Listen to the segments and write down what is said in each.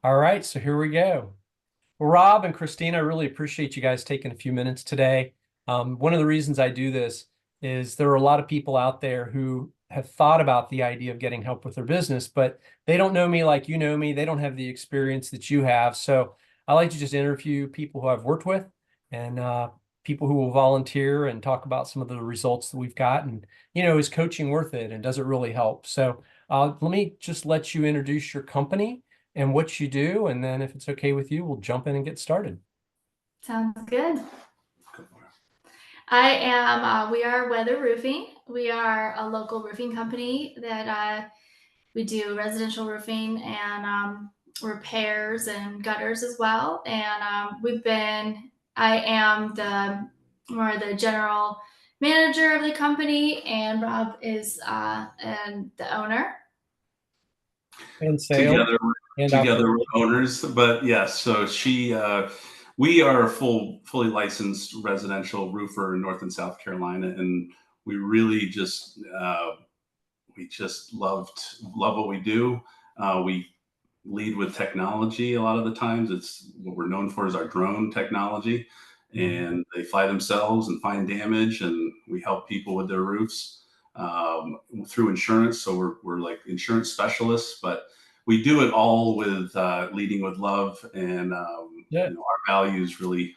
All right, so here we go. Well, Rob and Christina, I really appreciate you guys taking a few minutes today. One of the reasons I do this is there are a lot of people out there who have thought about the idea of getting help with their business, but they don't know me like you know me. They don't have the experience that you have. So I like to just interview people who I've worked with and people who will volunteer and talk about some of the results that we've got. And, is coaching worth it and does it really help? So let me just let you introduce your company and what you do. And then if it's okay with you, we'll jump in and get started. Sounds good. We are Weather Roofing. We are a local roofing company that we do residential roofing and repairs and gutters as well. And I am the general manager of the company, and Rob is and the owner. And sales together and together operations. with owners. But yes, so we are a fully licensed residential roofer in North and South Carolina, and we really just love what we do. We lead with technology a lot of the times. It's what we're known for is our drone technology, and they fly themselves and find damage, and we help people with their roofs through insurance. So we're like insurance specialists, but we do it all with leading with love, and Yeah. our values really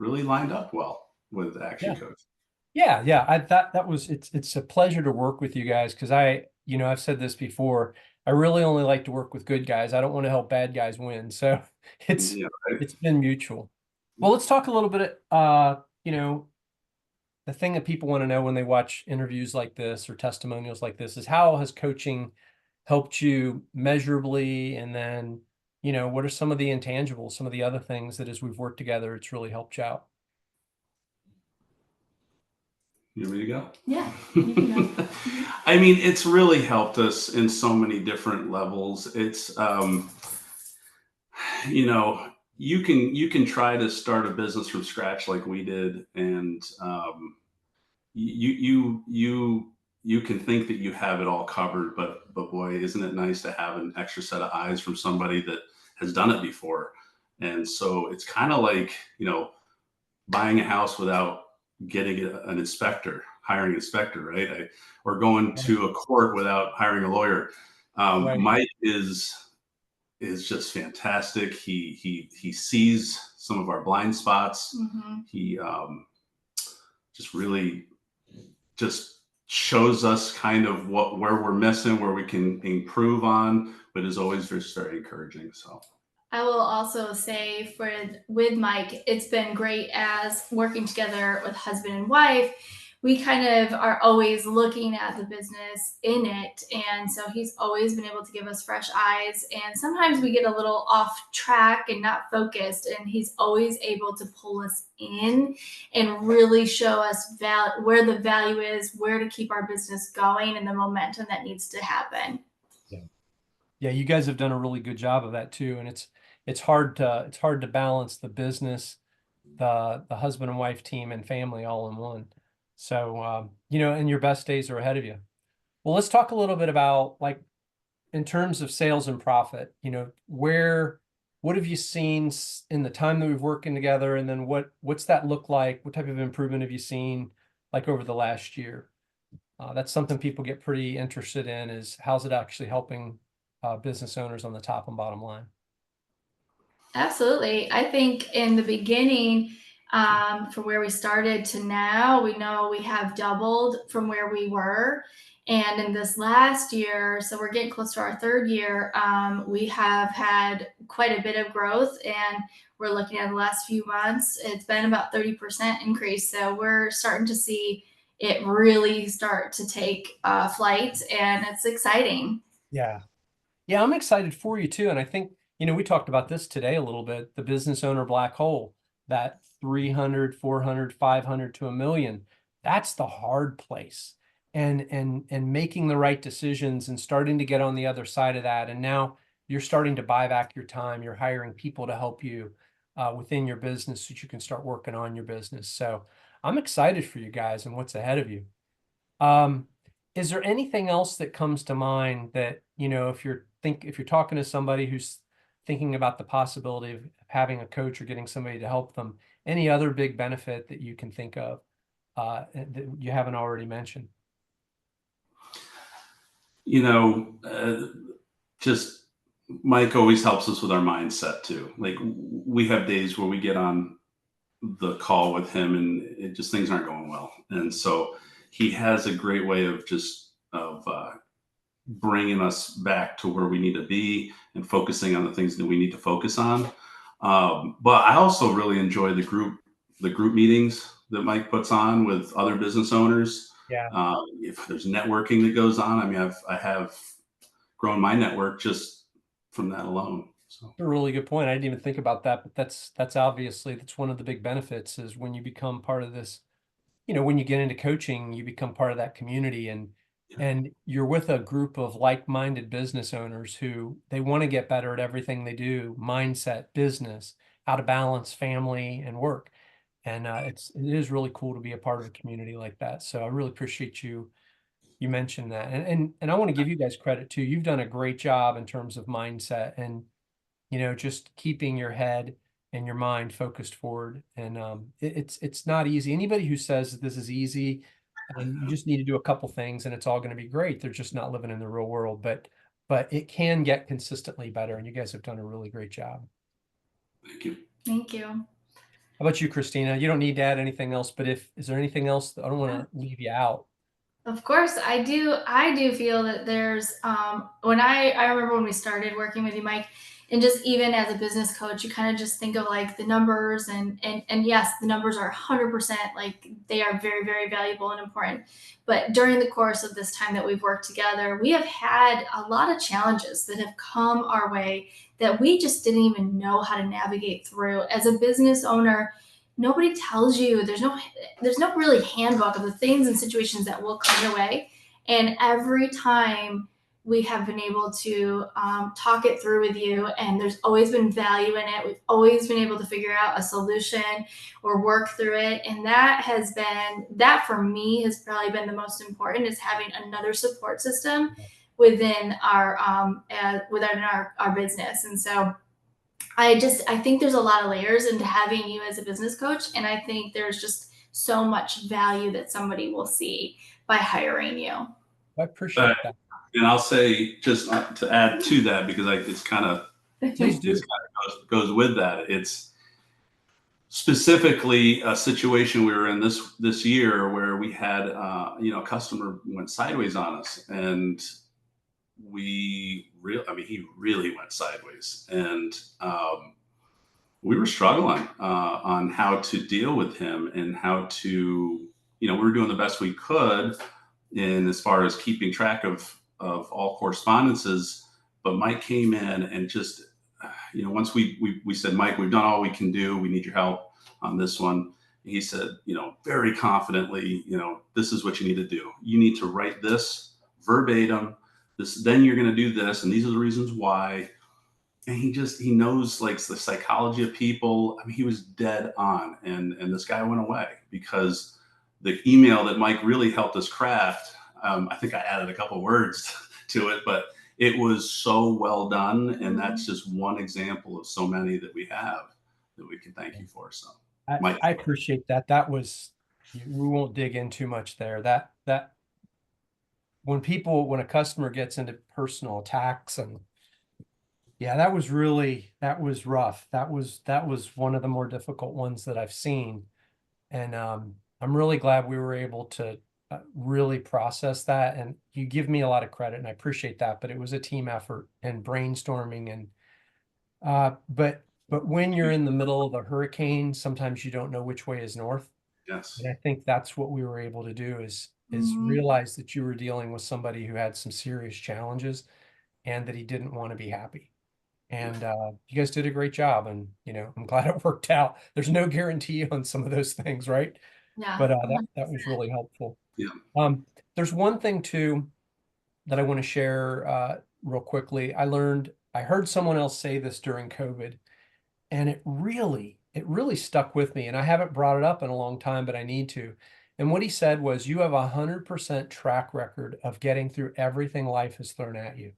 lined up well with Action Yeah. Coach. Yeah. I thought that was it's a pleasure to work with you guys because I've said this before. I really only like to work with good guys. I don't want to help bad guys win. So it's Yeah, right? it's been mutual. Well, let's talk a little bit the thing that people want to know when they watch interviews like this or testimonials like this is how has coaching helped you measurably? And then, what are some of the intangibles, some of the other things that as we've worked together, it's really helped you out? You ready to go? Yeah, you can go. I mean, it's really helped us in so many different levels. It's you know, you can try to start a business from scratch like we did, and you can think that you have it all covered, but boy, isn't it nice to have an extra set of eyes from somebody that has done it before. And so it's kind of like, buying a house without getting an inspector, hiring an inspector, right? Or going to a court without hiring a lawyer. Right. Mike is just fantastic. He sees some of our blind spots. Mm-hmm. He just really just shows us kind of where we're missing, where we can improve on, but is always just very encouraging. So I will also say with Mike, it's been great as working together with husband and wife. We kind of are always looking at the business in it. And so he's always been able to give us fresh eyes. And sometimes we get a little off track and not focused. And he's always able to pull us in and really show us where the value is, where to keep our business going, and the momentum that needs to happen. Yeah. Yeah, you guys have done a really good job of that too. And it's hard to balance the business, the husband and wife team and family all in one. So and your best days are ahead of you. Well, let's talk a little bit about like in terms of sales and profit, what have you seen in the time that we've working together? And then what's that look like? What type of improvement have you seen like over the last year? That's something people get pretty interested in is how's it actually helping business owners on the top and bottom line? Absolutely. I think in the beginning, from where we started to now, we know we have doubled from where we were. And in this last year, so we're getting close to our third year, we have had quite a bit of growth. And we're looking at the last few months, it's been about 30% increase. So we're starting to see it really start to take flight, and it's exciting. Yeah. Yeah, I'm excited for you too. And I think, we talked about this today a little bit, the business owner black hole, that 300, 400, 500 to a million. That's the hard place. And making the right decisions and starting to get on the other side of that. And now you're starting to buy back your time. You're hiring people to help you within your business so that you can start working on your business. So I'm excited for you guys and what's ahead of you. Um, is there anything else that comes to mind that, if you're talking to somebody who's thinking about the possibility of having a coach or getting somebody to help them, any other big benefit that you can think of that you haven't already mentioned? You know, just Mike always helps us with our mindset too. Like we have days where we get on the call with him and it just things aren't going well, and so he has a great way of just of bringing us back to where we need to be and focusing on the things that we need to focus on. But I also really enjoy the group meetings that Mike puts on with other business owners. Yeah. If there's networking that goes on, I mean, I have grown my network just from that alone. So A really good point. I didn't even think about that, but that's obviously that's one of the big benefits is when you become part of this, when you get into coaching, you become part of that community yeah, and you're with a group of like-minded business owners who they want to get better at everything they do, mindset, business, how to balance family and work. And it is really cool to be a part of a community like that. So I really appreciate you mentioned that. And I want to give you guys credit too. You've done a great job in terms of mindset and just keeping your head and your mind focused forward. And it's not easy. Anybody who says that this is easy and you just need to do a couple things and it's all going to be great, they're just not living in the real world. But it can get consistently better. And you guys have done a really great job. thank you. Thank you. How about you, Christina? You don't need to add anything else, but is there anything else that I don't want to leave you out? Of course, I do feel that there's when I remember when we started working with you, Mike, and just even as a business coach, you kind of just think of like the numbers and yes, the numbers are 100% like they are very, very valuable and important. But during the course of this time that we've worked together, we have had a lot of challenges that have come our way that we just didn't even know how to navigate through. As a business owner, nobody tells you, there's no really handbook of the things and situations that will come your way, and every time we have been able to talk it through with you, and there's always been value in it. We've always been able to figure out a solution or work through it, and that for me has probably been the most important, is having another support system within our business. And so I think there's a lot of layers into having you as a business coach. And I think there's just so much value that somebody will see by hiring you. I Uh, appreciate that. and I'll say just to add to that because it's kind of Please do. goes with that. It's specifically a situation we were in this year where we had a customer went sideways on us, and he really went sideways, and we were struggling on how to deal with him and how to, we were doing the best we could in as far as keeping track of all correspondences. But Mike came in and just, once we said, Mike, we've done all we can do. We need your help on this one. He said, very confidently, this is what you need to do. You need to write this verbatim. Then you're going to do this, and these are the reasons why. And he knows like the psychology of people. I mean, he was dead on, and this guy went away because the email that Mike really helped us craft. I think I added a couple words to it, but it was so well done, and that's just one example of so many that we have that we can thank you for. So, Mike, I appreciate that. We won't dig in too much there. That when a customer gets into personal attacks and yeah, that was rough. That was one of the more difficult ones that I've seen. And I'm really glad we were able to really process that. And you give me a lot of credit and I appreciate that, but it was a team effort and brainstorming but when you're in the middle of a hurricane, sometimes you don't know which way is north. yes, And I think that's what we were able to do is Mhm. realize that you were dealing with somebody who had some serious challenges and that he didn't want to be happy. And you guys did a great job, and I'm glad it worked out. There's no guarantee on some of those things, right? Yeah. But that was really helpful. yeah, There's one thing too that I want to share real quickly. I heard someone else say this during COVID, and it really stuck with me. And I haven't brought it up in a long time, but I need to. And what he said was, you have 100% track record of getting through everything life has thrown at you.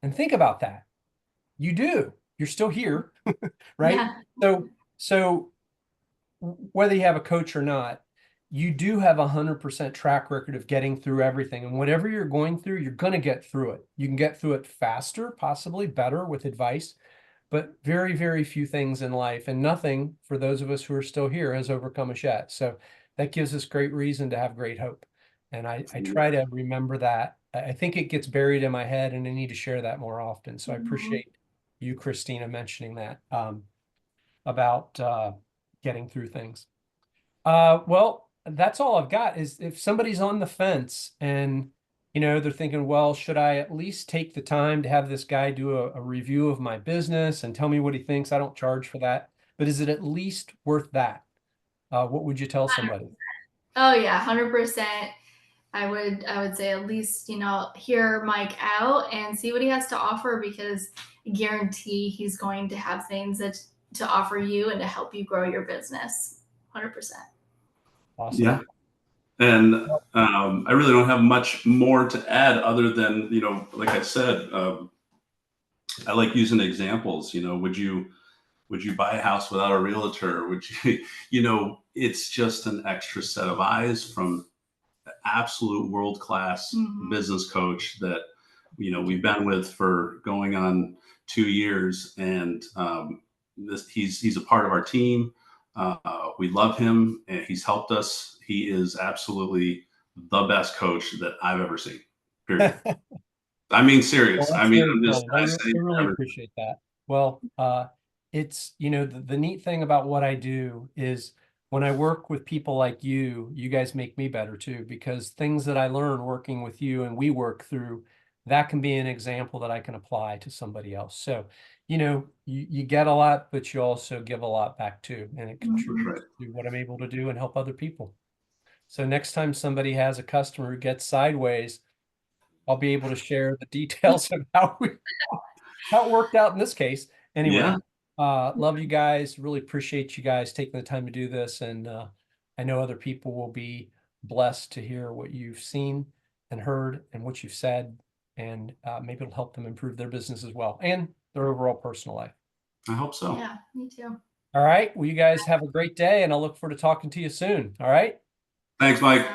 And think about that. you do. You're still here, right? Yeah. So whether you have a coach or not, you do have 100% track record of getting through everything. And whatever you're going through, you're going to get through it. You can get through it faster, possibly better with advice, but very, very few things in life, and nothing for those of us who are still here has overcome us yet. So that gives us great reason to have great hope. And I try to remember that. I think it gets buried in my head, and I need to share that more often. So I appreciate you, Christina, mentioning that about getting through things. Well, that's all I've got. Is if somebody's on the fence and they're thinking, well, should I at least take the time to have this guy do a review of my business and tell me what he thinks? I don't charge for that, but is it at least worth that? What would you tell somebody? Oh yeah, 100%. I would say at least, hear Mike out and see what he has to offer, because I guarantee he's going to have things to offer you and to help you grow your business. 100%. Awesome. Yeah. And I really don't have much more to add other than, like I said, I like using examples. Would you buy a house without a realtor? Would you, it's just an extra set of eyes from an absolute world-class business coach that, we've been with for going on 2 years. And he's a part of our team. We love him, and he's helped us. He is absolutely the best coach that I've ever seen. Period. I mean, serious. Well, I mean, I'm just, I say I really everything. appreciate that. Well, it's, the neat thing about what I do is when I work with people like you guys make me better too, because things that I learn working with you and we work through, that can be an example that I can apply to somebody else. So, you get a lot, but you also give a lot back too, and it contributes to what I'm able to do and help other people. So next time somebody has a customer who gets sideways, I'll be able to share the details of how it worked out in this case. Anyway, Yeah. love you guys. Really appreciate you guys taking the time to do this. And I know other people will be blessed to hear what you've seen and heard and what you've said. And maybe it'll help them improve their business as well and their overall personal life. I hope so. Yeah, me too. All right. Well, you guys have a great day, and I'll look forward to talking to you soon. All right. Thanks, Mike.